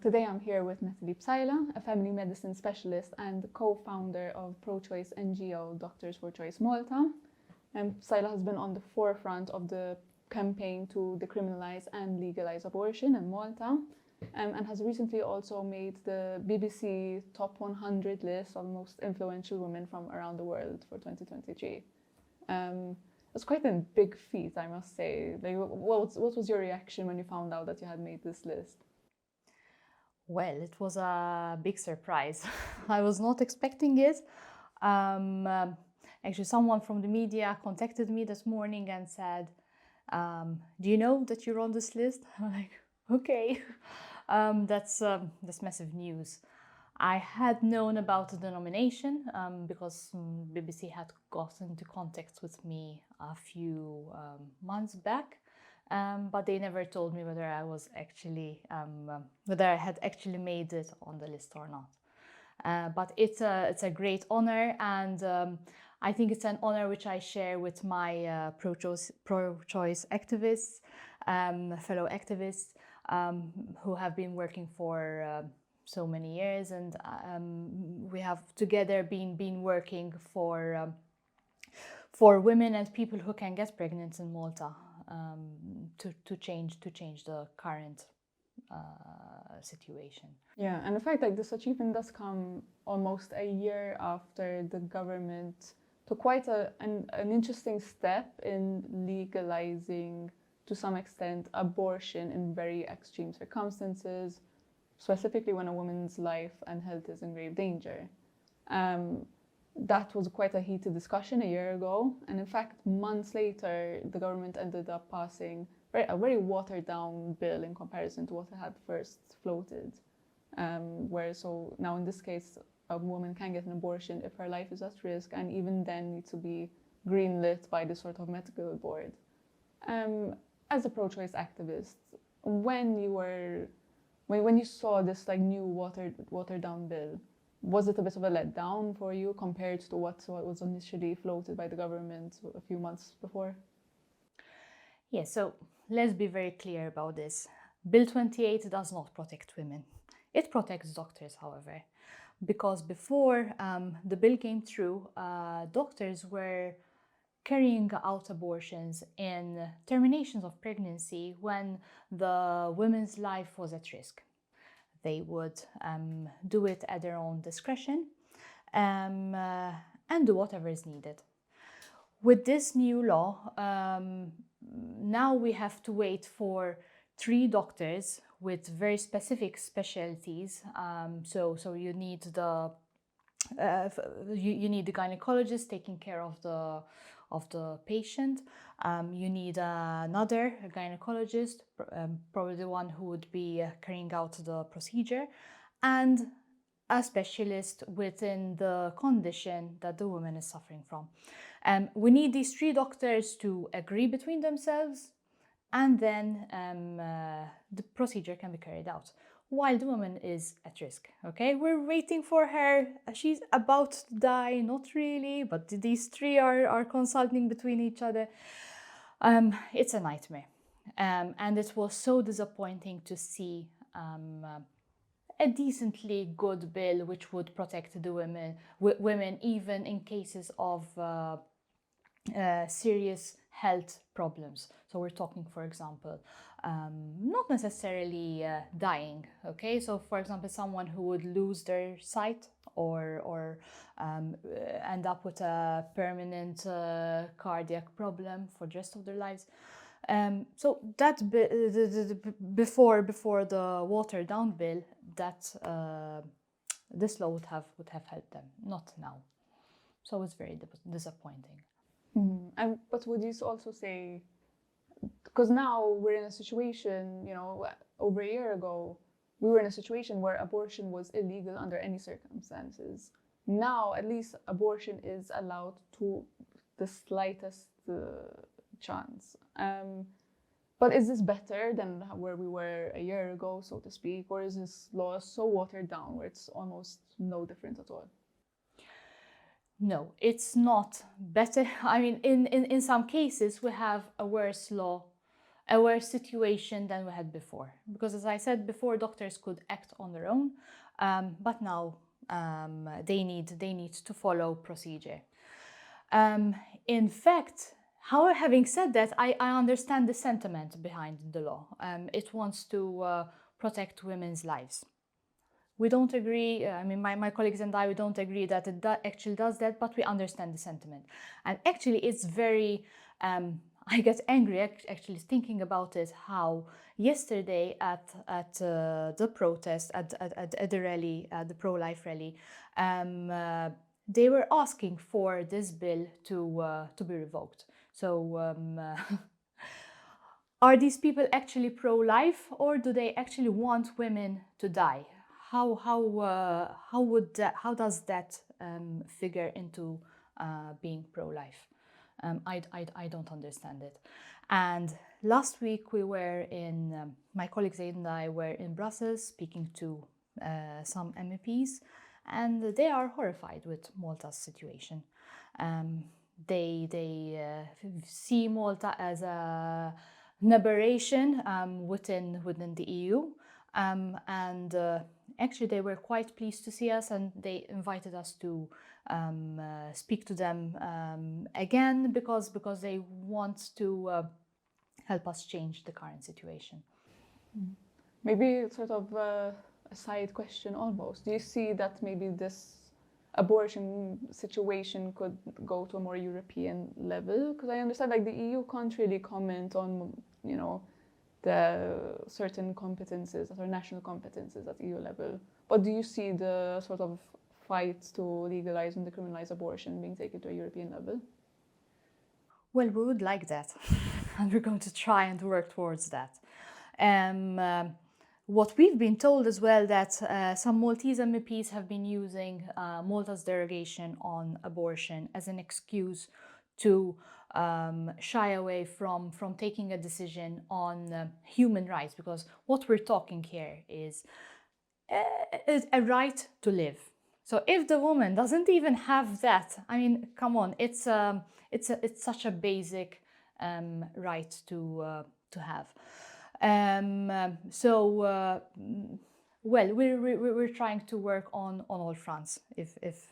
Today I'm here with Nathalie Psyla, a family medicine specialist and co-founder of pro-choice NGO Doctors for Choice Malta. Psyla has been on the forefront of the campaign to decriminalize and legalize abortion in Malta, and has recently also made the BBC Top 100 list of most influential women from around the world for 2023. It's quite a big feat, I must say. Like, what was your reaction when you found out that you had made this list? Well, it was a big surprise. I was not expecting it. Actually, someone from the media contacted me this morning and said, do you know that you're on this list? I'm like, okay. That's massive news. I had known about the nomination because BBC had got into contact with me a few months back, but they never told me whether I was actually whether I had actually made it on the list or not. But it's a great honor, and I think it's an honor which I share with my pro-choice activists, fellow activists who have been working for so many years, and we have together been working for women and people who can get pregnant in Malta to change the current situation. Yeah, and the fact that this achievement does come almost a year after the government took quite an interesting step in legalizing, to some extent, abortion in very extreme circumstances, specifically when a woman's life and health is in grave danger. That was quite a heated discussion a year ago, and in fact, months later, the government ended up passing a very watered-down bill in comparison to what it had first floated. So now in this case, a woman can get an abortion if her life is at risk, and even then needs to be greenlit by this sort of medical board. As a pro-choice activist, when you saw this like new watered down bill, was it a bit of a letdown for you compared to what was initially floated by the government a few months before? Yeah, so let's be very clear about this. Bill 28 does not protect women. It protects doctors, however, because before the bill came through, doctors were carrying out abortions and terminations of pregnancy when the woman's life was at risk. They would do it at their own discretion and do whatever is needed. With this new law, now we have to wait for 3 doctors with very specific specialties. So you need you need the gynecologist taking care of the patient. You need another gynecologist, probably the one who would be carrying out the procedure, and a specialist within the condition that the woman is suffering from. We need these 3 doctors to agree between themselves, and then the procedure can be carried out while the woman is at risk. Okay, we're waiting for her. She's about to die, not really, but these 3 are consulting between each other. It's a nightmare, and it was so disappointing to see a decently good bill which would protect the women even in cases of serious health problems. So we're talking, for example, not necessarily dying. Okay, so for example, someone who would lose their sight or end up with a permanent cardiac problem for the rest of their lives. So that before the watered down bill, that this law would have helped them, not now. So it's very disappointing. But would you also say, because now we're in a situation, over a year ago, we were in a situation where abortion was illegal under any circumstances. Now, at least abortion is allowed to the slightest chance. But is this better than where we were a year ago, so to speak, or is this law so watered down where it's almost no different at all? No, it's not better. I mean, in some cases, we have a worse law a worse situation than we had before. Because as I said before, doctors could act on their own, but now they need to follow procedure. In fact, having said that, I understand the sentiment behind the law. It wants to protect women's lives. We don't agree, I mean, my colleagues and I, we don't agree that it actually does that, but we understand the sentiment. And actually, it's very, I get angry actually thinking about it, how yesterday at the protest, at the rally, the pro-life rally, they were asking for this bill to be revoked. So are these people actually pro-life, or do they actually want women to die? How does that figure into being pro-life? I don't understand it. And last week we were in my colleagues and I were in Brussels speaking to some MEPs, and they are horrified with Malta's situation. They see Malta as an aberration within the EU, and actually they were quite pleased to see us, and they invited us to speak to them again because they want to help us change the current situation. Maybe sort of a side question almost. Do you see that maybe this abortion situation could go to a more European level? Because I understand like the EU can't really comment on, you know, the certain competences that are national competences at EU level. But do you see the sort of fight to legalize and decriminalize abortion being taken to a European level? Well, we would like that, and we're going to try and work towards that. What we've been told as well that some Maltese MEPs have been using Malta's derogation on abortion as an excuse to shy away from taking a decision on human rights, because what we're talking here is a right to live. So if the woman doesn't even have that, I mean, come on, it's such a basic right to have. Well, we're trying to work on all fronts, if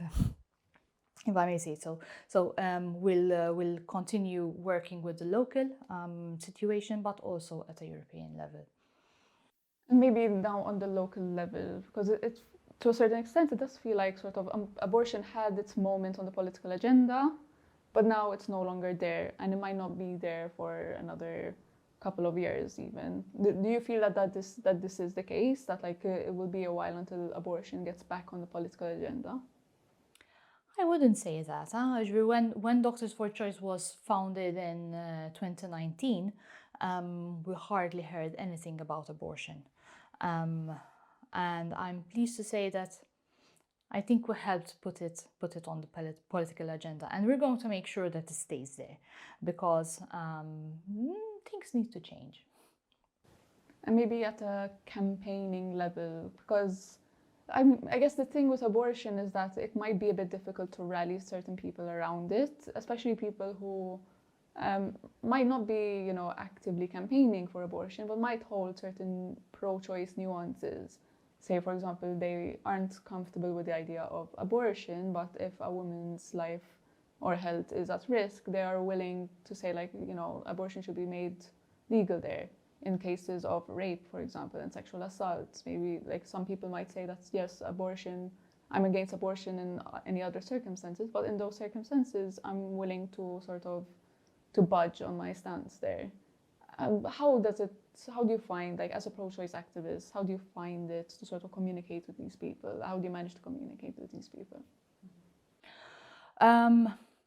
I may say so. So we'll continue working with the local situation, but also at a European level. Maybe now on the local level, because it to a certain extent it does feel like sort of abortion had its moment on the political agenda, but now it's no longer there, and it might not be there for another couple of years even. Do you feel that this is the case, that like it will be a while until abortion gets back on the political agenda? I wouldn't say that. When Doctors for Choice was founded in 2019, we hardly heard anything about abortion. And I'm pleased to say that I think we helped put it on the political agenda, and we're going to make sure that it stays there, because things need to change. And maybe at a campaigning level, because I guess the thing with abortion is that it might be a bit difficult to rally certain people around it, especially people who might not be, you know, actively campaigning for abortion, but might hold certain pro-choice nuances. Say, for example, they aren't comfortable with the idea of abortion, but if a woman's life or health is at risk, they are willing to say, like, you know, abortion should be made legal there. In cases of rape, for example, and sexual assault, maybe like some people might say that yes, abortion, I'm against abortion in any other circumstances, but in those circumstances, I'm willing to sort of to budge on my stance there. How do you find, like, as a pro-choice activist, how do you find it to sort of communicate with these people? How do you manage to communicate with these people?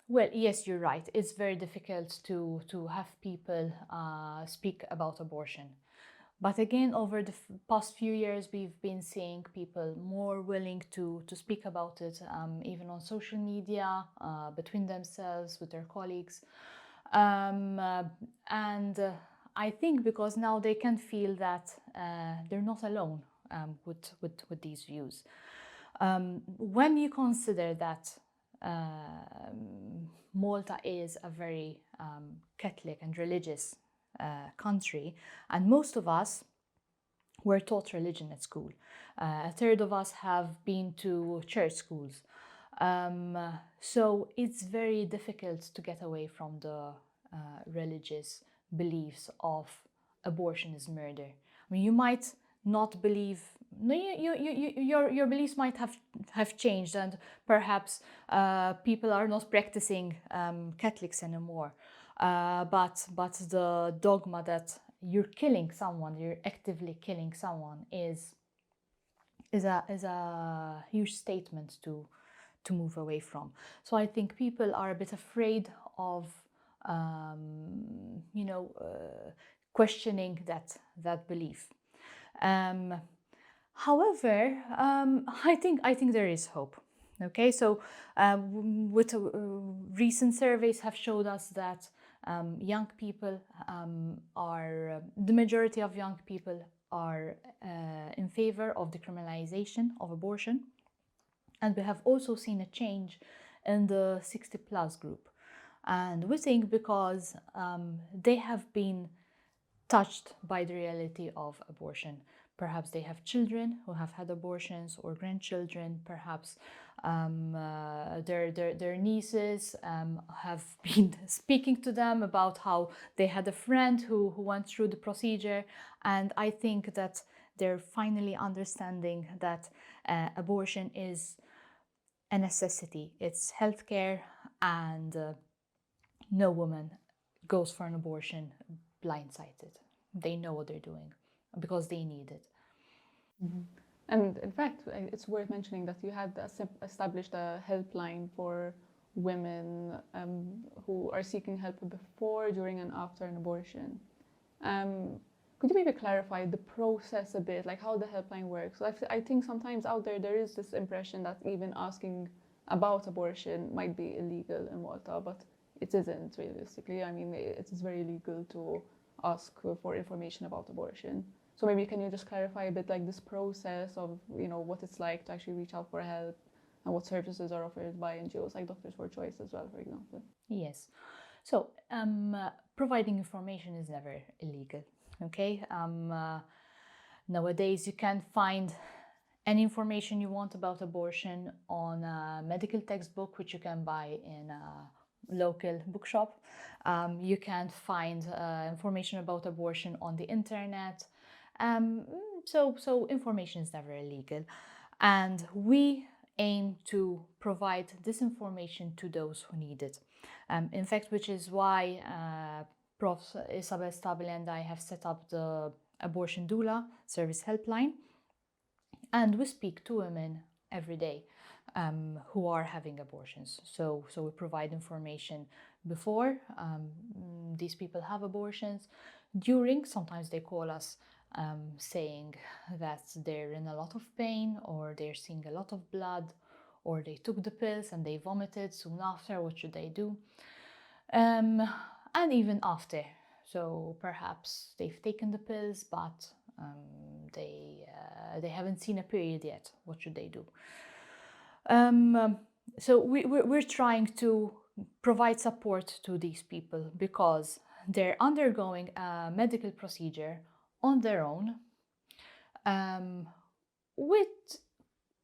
Well, yes, you're right. It's very difficult to have people speak about abortion. But again, over the past few years, we've been seeing people more willing to speak about it, even on social media, between themselves, with their colleagues. I think because now they can feel that they're not alone with these views. When you consider that Malta is a very Catholic and religious country, and most of us were taught religion at school. A third of us have been to church schools. So it's very difficult to get away from the religious beliefs of abortion is murder. I mean, you might not believe, no, your beliefs might have changed, and perhaps people are not practicing Catholics anymore. But the dogma that you're killing someone, you're actively killing someone, is a huge statement to move away from. So I think people are a bit afraid of questioning that belief. However, I think there is hope. Okay, so with recent surveys have showed us that young people are the majority of young people are in favor of decriminalization of abortion, and we have also seen a change in the 60 plus group, and we think because they have been touched by the reality of abortion. Perhaps they have children who have had abortions, or grandchildren. Perhaps their nieces have been speaking to them about how they had a friend who went through the procedure. And I think that they're finally understanding that abortion is a necessity. It's healthcare, and no woman goes for an abortion blindsided. They know what they're doing because they need it. Mm-hmm. And in fact, it's worth mentioning that you had established a helpline for women who are seeking help before, during, and after an abortion. Could you maybe clarify the process a bit, like how the helpline works? I think sometimes out there is this impression that even asking about abortion might be illegal in Malta, but it isn't realistically. I mean, it is very legal to ask for information about abortion. So maybe can you just clarify a bit like this process of, what it's like to actually reach out for help, and what services are offered by NGOs like Doctors for Choice as well, for example? Yes. So providing information is never illegal. Okay. Nowadays, you can find any information you want about abortion on a medical textbook, which you can buy in a local bookshop. You can find information about abortion on the internet. So information is never illegal, and we aim to provide this information to those who need it. In fact, which is why Prof. Isabel Stabile and I have set up the Abortion Doula Service Helpline, and we speak to women every day who are having abortions. So we provide information before these people have abortions, during. Sometimes they call us saying that they're in a lot of pain, or they're seeing a lot of blood, or they took the pills and they vomited soon after. What should they do? And even after. So perhaps they've taken the pills, but they haven't seen a period yet. What should they do? So we're trying to provide support to these people because they're undergoing a medical procedure on their own with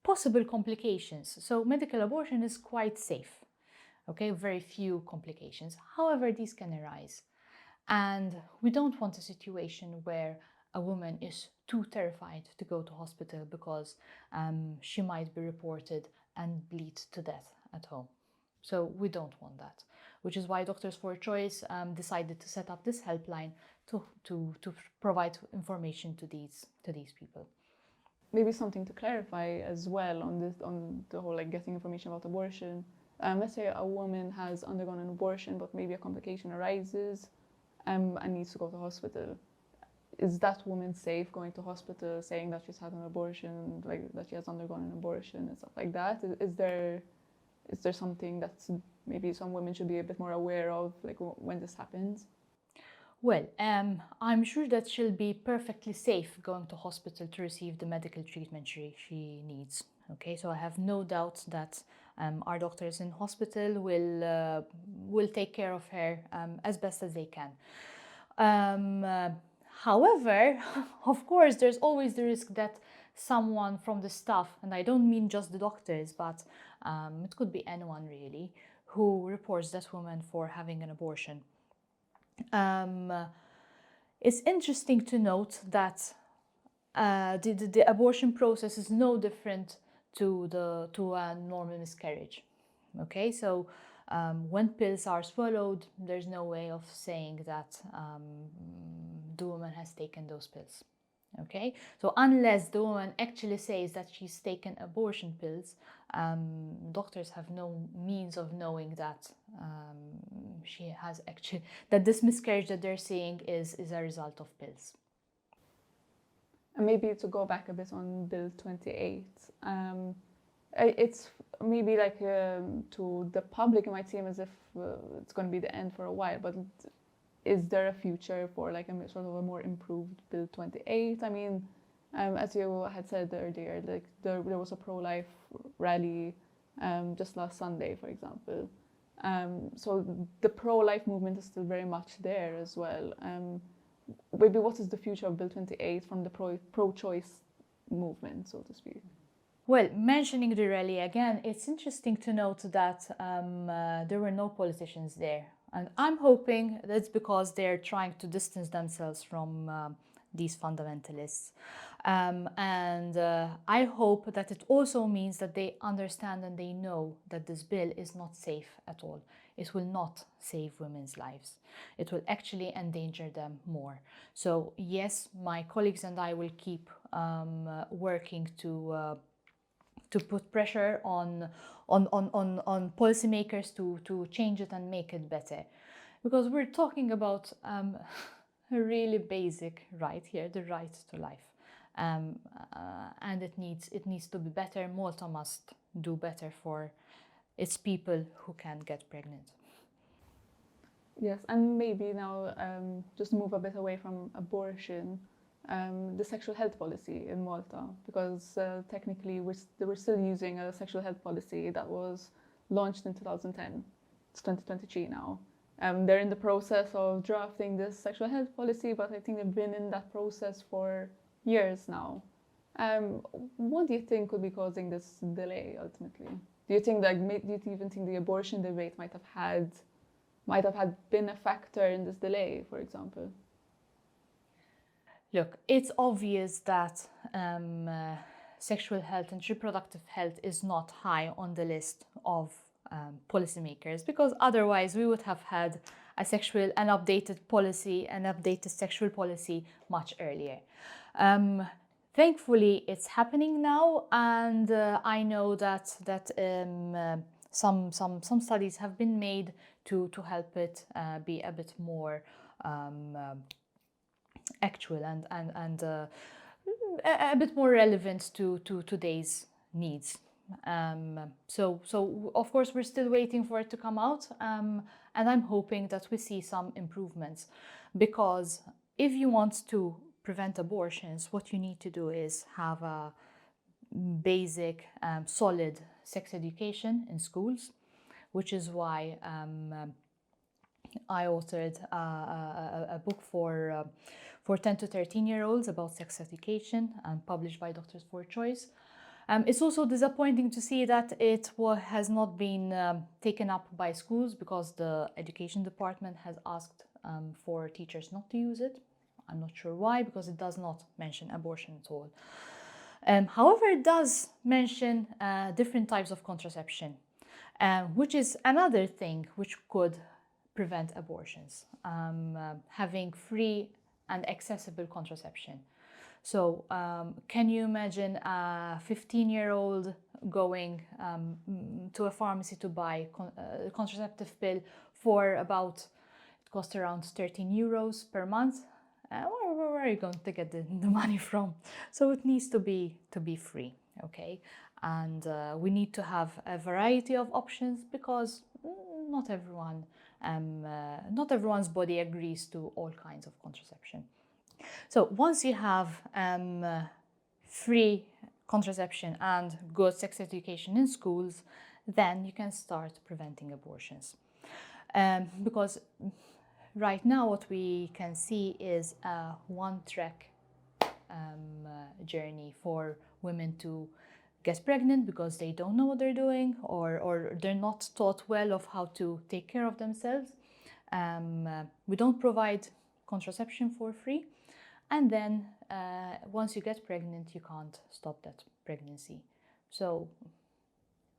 possible complications. So medical abortion is quite safe, okay, very few complications. However, these can arise, and we don't want a situation where a woman is too terrified to go to hospital because she might be reported and bleed to death at home. So we don't want that, which is why Doctors for Choice decided to set up this helpline to provide information to these people. Maybe something to clarify as well on the whole like getting information about abortion. Let's say a woman has undergone an abortion, but maybe a complication arises and needs to go to hospital. Is that woman safe going to hospital, saying that she's had an abortion, like that she has undergone an abortion and stuff like that? Is there something that maybe some women should be a bit more aware of, like when this happens? Well, I'm sure that she'll be perfectly safe going to hospital to receive the medical treatment she needs. Okay, so I have no doubt that our doctors in hospital will take care of her as best as they can. Um, uh, However, of course, there's always the risk that someone from the staff, and I don't mean just the doctors, but it could be anyone really, who reports that woman for having an abortion. Um, uh, it's interesting to note that the abortion process is no different to a normal miscarriage. Okay, so when pills are swallowed, there's no way of saying that the woman has taken those pills. Okay, so unless the woman actually says that she's taken abortion pills, doctors have no means of knowing that she has actually, that this miscarriage that they're seeing is a result of pills. And maybe to go back a bit on Bill 28, it's maybe like to the public, it might seem as if it's going to be the end for a while, but is there a future for like a sort of a more improved Bill 28? I mean, as you had said earlier, like there was a pro-life rally just last Sunday, for example. So the pro-life movement is still very much there as well. Maybe what is the future of Bill 28 from the pro-choice movement, so to speak? Well, mentioning the rally again, it's interesting to note that there were no politicians there. And I'm hoping that's because they're trying to distance themselves from these fundamentalists. And I hope that it also means that they understand and they know that this bill is not safe at all. It will not save women's lives. It will actually endanger them more. So yes, my colleagues and I will keep working to put pressure on policymakers to change it and make it better. Because we're talking about a really basic right here, the right to life. And it needs to be better. Malta must do better for its people who can get pregnant. Yes, and maybe now just move a bit away from abortion, the sexual health policy in Malta, because technically we're still using a sexual health policy that was launched in 2010. It's 2023 now. They're in the process of drafting this sexual health policy, but I think they've been in that process for years now. What do you think could be causing this delay ultimately? Do you think that do you even think the abortion debate might have had been a factor in this delay, for example? Look, it's obvious that sexual health and reproductive health is not high on the list of policymakers, because otherwise we would have had an updated policy, an updated sexual policy much earlier. Thankfully, it's happening now, and I know that some studies have been made to help it be a bit more actual and a bit more relevant to today's needs. So of course we're still waiting for it to come out, and I'm hoping that we see some improvements, because if you want to prevent abortions, what you need to do is have a basic, solid sex education in schools, which is why I authored a book for 10 to 13-year-olds about sex education and published by Doctors for Choice. It's also disappointing to see that it has not been taken up by schools, because the education department has asked for teachers not to use it. I'm not sure why, because it does not mention abortion at all. However, it does mention different types of contraception, which is another thing which could prevent abortions, having free and accessible contraception. So can you imagine a 15-year-old going to a pharmacy to buy a contraceptive pill for about, it costs around 13 euros per month? Where are you going to get the money from? So it needs to be free, okay? And we need to have a variety of options, because not everyone's body agrees to all kinds of contraception. So once you have free contraception and good sex education in schools, then you can start preventing abortions. Because right now what we can see is a one-track journey for women to get pregnant because they don't know what they're doing, or they're not taught well of how to take care of themselves. We don't provide contraception for free, and then once you get pregnant, you can't stop that pregnancy. So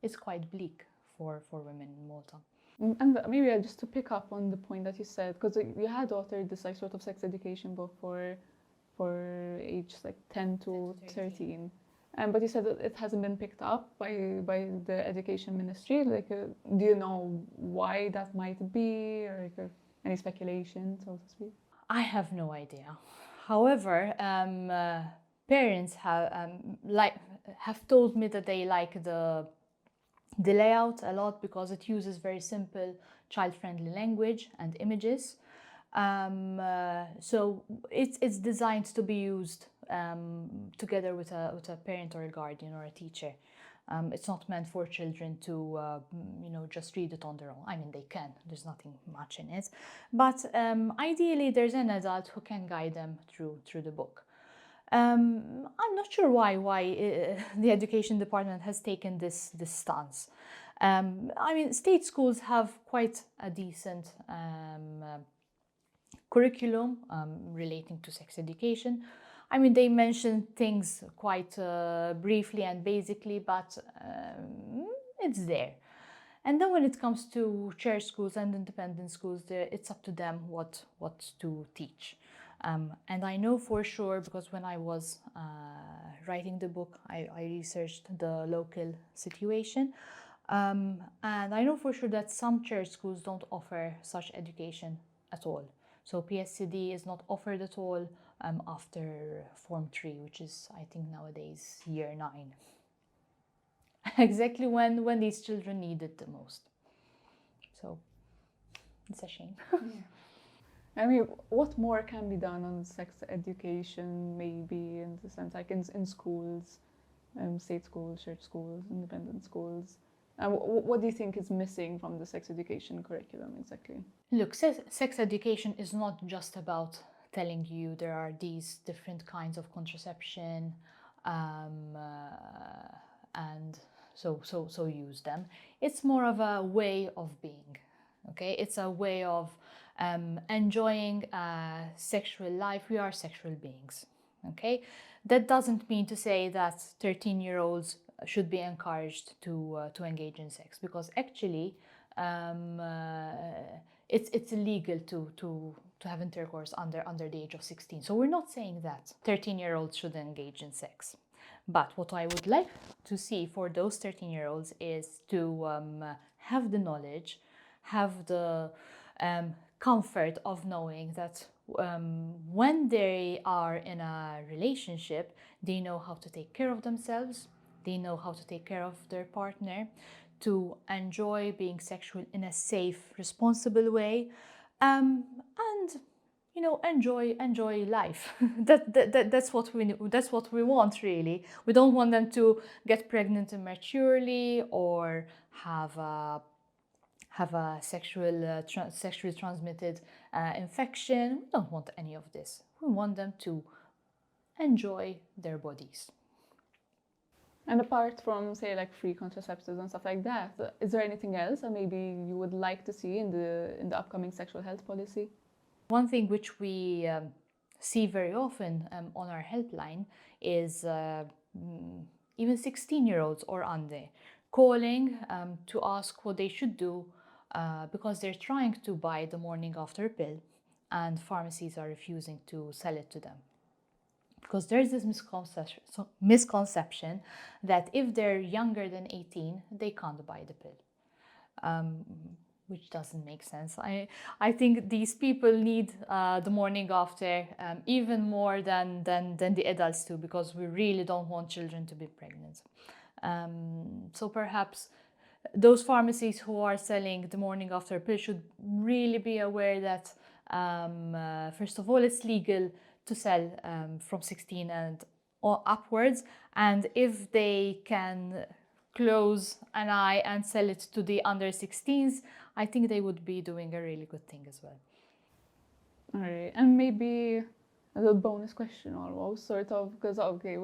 it's quite bleak for women in Malta. And maybe just to pick up on the point that you said, because you had authored this like sort of sex education book for age like 10 to 13. But you said that it hasn't been picked up by the education ministry. Like, do you know why that might be, or like, any speculation, so to speak? I have no idea. However, parents have told me that they like the layout a lot because it uses very simple child-friendly language and images. So it's designed to be used together with a parent or a guardian or a teacher. It's not meant for children to just read it on their own. I mean, they can. There's nothing much in it, but ideally there's an adult who can guide them through the book. I'm not sure why the education department has taken this stance. I mean, state schools have quite a decent curriculum relating to sex education. I mean, they mention things quite briefly and basically, but it's there. And then when it comes to church schools and independent schools, it's up to them what to teach. And I know for sure, because when I was writing the book, I researched the local situation. And I know for sure that some church schools don't offer such education at all. So PSCD is not offered at all after Form 3, which is, I think, nowadays year 9. Exactly when these children need it the most. So it's a shame. Yeah. I mean, what more can be done on sex education, maybe in the sense like in schools, state schools, church schools, independent schools? What do you think is missing from the sex education curriculum exactly? Look, sex education is not just about telling you there are these different kinds of contraception and so use them. It's more of a way of being, okay? It's a way of enjoying sexual life. We are sexual beings, okay? That doesn't mean to say that 13-year-olds should be encouraged to engage in sex, because actually it's illegal to have intercourse under the age of 16. So we're not saying that 13-year-olds should engage in sex. But what I would like to see for those 13-year-olds is to have the knowledge, have the comfort of knowing that when they are in a relationship, they know how to take care of themselves, they know how to take care of their partner, to enjoy being sexual in a safe, responsible way, and enjoy life. That's what we want, really. We don't want them to get pregnant immaturely or have a sexually transmitted infection. We don't want any of this. We want them to enjoy their bodies. And apart from, say, like free contraceptives and stuff like that, is there anything else that maybe you would like to see in the upcoming sexual health policy? One thing which we see very often on our helpline is even 16-year-olds or under calling to ask what they should do because they're trying to buy the morning after pill and pharmacies are refusing to sell it to them. Because there's this misconception that if they're younger than 18, they can't buy the pill, which doesn't make sense. I think these people need the morning after even more than the adults do, because we really don't want children to be pregnant. So perhaps those pharmacies who are selling the morning after pill should really be aware that first of all, it's legal to sell from 16 and or upwards, and if they can close an eye and sell it to the under 16s, I think they would be doing a really good thing as well. All right, and maybe a little bonus question almost, sort of, because okay,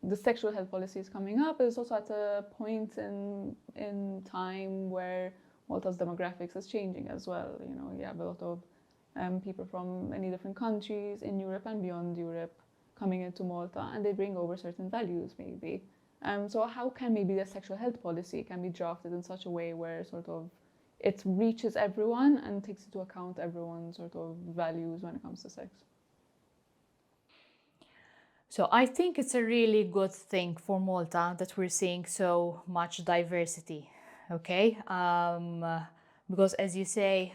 the sexual health policy is coming up. It's also at a point in time where Malta's demographics is changing as well. You know, you have a lot of people from many different countries in Europe and beyond Europe coming into Malta, and they bring over certain values, maybe. So how can maybe the sexual health policy can be drafted in such a way where sort of it reaches everyone and takes into account everyone's sort of values when it comes to sex? So I think it's a really good thing for Malta that we're seeing so much diversity, okay? Because as you say,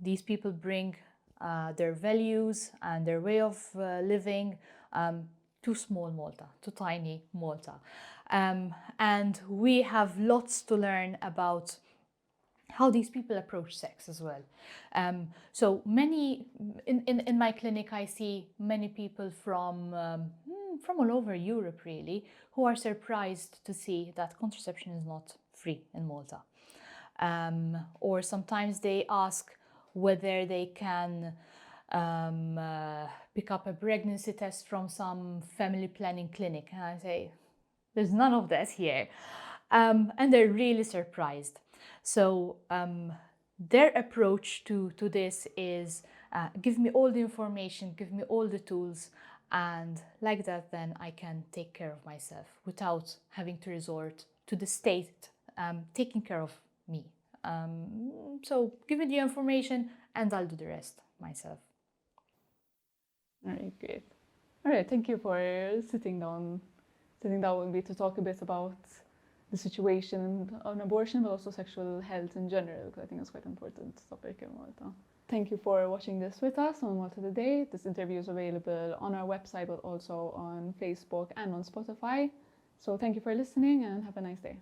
these people bring their values and their way of living to small Malta, to tiny Malta. And we have lots to learn about how these people approach sex as well. So many in my clinic, I see many people from all over Europe really who are surprised to see that contraception is not free in Malta. Or sometimes they ask whether they can pick up a pregnancy test from some family planning clinic, and I say there's none of that here. And they're really surprised. So their approach to this is give me all the information, give me all the tools, and like that, then I can take care of myself without having to resort to the state taking care of me. So give me the information and I'll do the rest myself. All right, great. All right, thank you for sitting down with me to talk a bit about the situation on abortion, but also sexual health in general, because I think it's quite an important topic in Malta. Thank you for watching this with us on Malta Today. This interview is available on our website, but also on Facebook and on Spotify. So thank you for listening and have a nice day.